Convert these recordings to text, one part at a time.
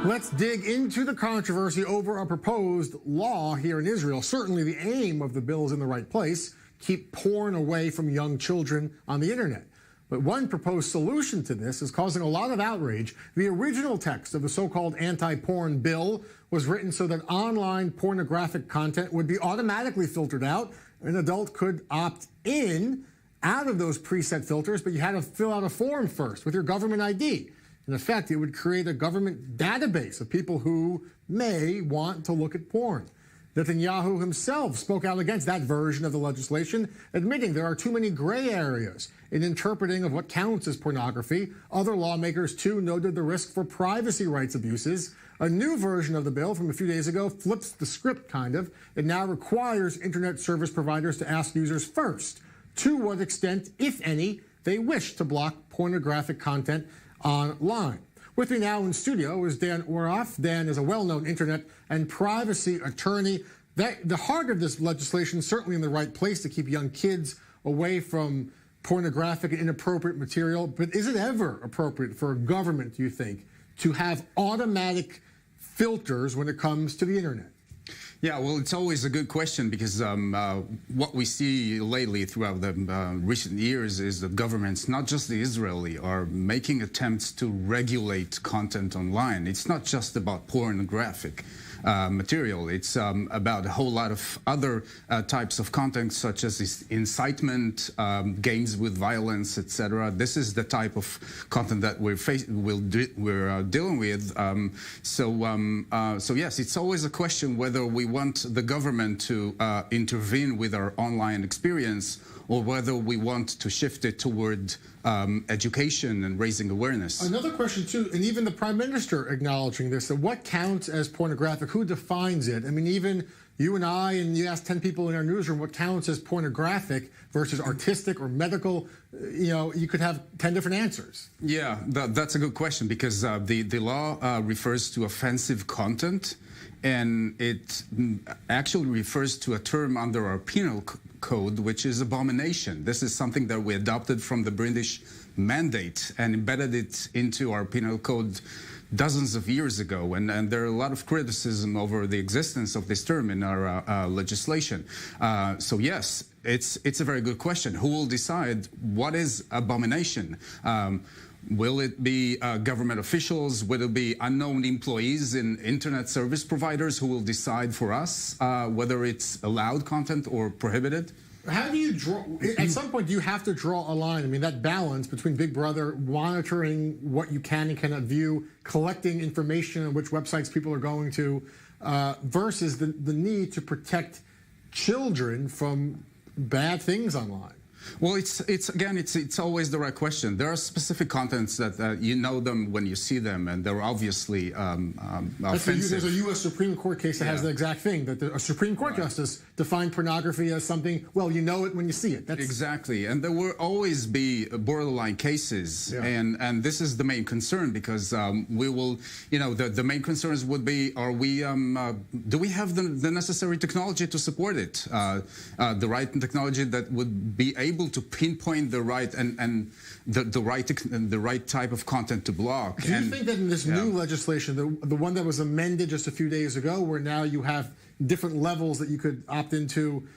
Let's dig into the controversy over a proposed law here in Israel. Certainly the aim of the bill is in the right place. Keep porn away from young children on the internet. But one proposed solution to this is causing a lot of outrage. The original text of the so-called anti-porn bill was written so that online pornographic content would be automatically filtered out. An adult could opt in out of those preset filters, but you had to fill out a form first with your government ID. In effect, it would create a government database of people who may want to look at porn. Netanyahu himself spoke out against that version of the legislation, admitting there are too many gray areas in interpreting of what counts as pornography. Other lawmakers, too, noted the risk for privacy rights abuses. A new version of the bill from a few days ago flips the script, kind of. It now requires internet service providers to ask users first to what extent, if any, they wish to block pornographic content online. With me now in studio is Dan Or-Hof. Dan is a well-known internet and privacy attorney. The heart of this legislation is certainly in the right place to keep young kids away from pornographic and inappropriate material. But is it ever appropriate for a government, do you think, to have automatic filters when it comes to the internet? Yeah, well, it's always a good question because what we see lately throughout the recent years is that governments, not just the Israeli, are making attempts to regulate content online. It's not just about pornographic material. It's about a whole lot of other types of content, such as incitement, games with violence, etc. This is the type of content that we're dealing with. So yes, it's always a question whether we want the government to intervene with our online experience, or whether we want to shift it toward education and raising awareness. Another question, too, and even the Prime Minister acknowledging this, that what counts as pornographic? Who defines it? I mean, even you and I, and you ask 10 people in our newsroom what counts as pornographic versus artistic or medical, you know, you could have 10 different answers. Yeah, that's a good question, because the law refers to offensive content, and it actually refers to a term under our penal code, which is abomination. This is something that we adopted from the British mandate and embedded it into our penal code dozens of years ago, and there are a lot of criticism over the existence of this term in our legislation. So yes, it's a very good question. Who will decide what is abomination? Will it be government officials? Will it be unknown employees in internet service providers who will decide for us whether it's allowed content or prohibited? How do you draw, at some point, do you have to draw a line? I mean, that balance between Big Brother monitoring what you can and cannot view, collecting information on which websites people are going to, versus the need to protect children from bad things online. Well, it's always the right question. There are specific contents that you know them when you see them, and they're obviously offensive. There's a U.S. Supreme Court case that has the exact thing, that a Supreme Court justice defined pornography as something, well, you know it when you see it. That's exactly, and there will always be borderline cases, and this is the main concern, because we will, you know, the main concerns would be, are we, do we have the necessary technology to support it? The right technology that would be able to pinpoint the right and the right type of content to block. Do you think that in this new legislation, the one that was amended just a few days ago, where now you have different levels that you could opt into,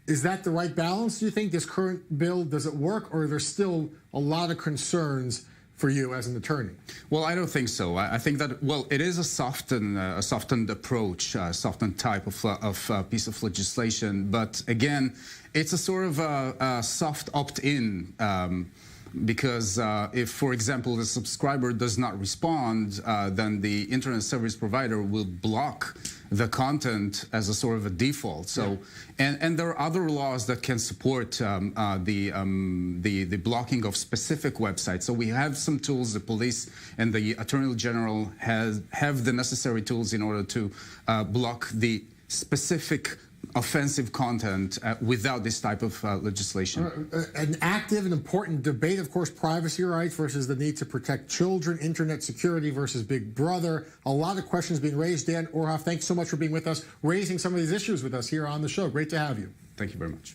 is that the right balance? Do you think this current bill, does it work, or are there still a lot of concerns for you as an attorney? Well, I don't think so. I think that, well, it is a softened approach, a softened type of piece of legislation. But again, it's a sort of a soft opt-in, because if, for example, the subscriber does not respond, then the internet service provider will block the content as a sort of a default. So, and there are other laws that can support the blocking of specific websites. So we have some tools. The police and the Attorney General have the necessary tools in order to block the specific offensive content without this type of legislation. An active and important debate, of course, privacy rights versus the need to protect children, internet security versus Big Brother. A lot of questions being raised. Dan Or-Hof, thanks so much for being with us, raising some of these issues with us here on the show. Great to have you. Thank you very much.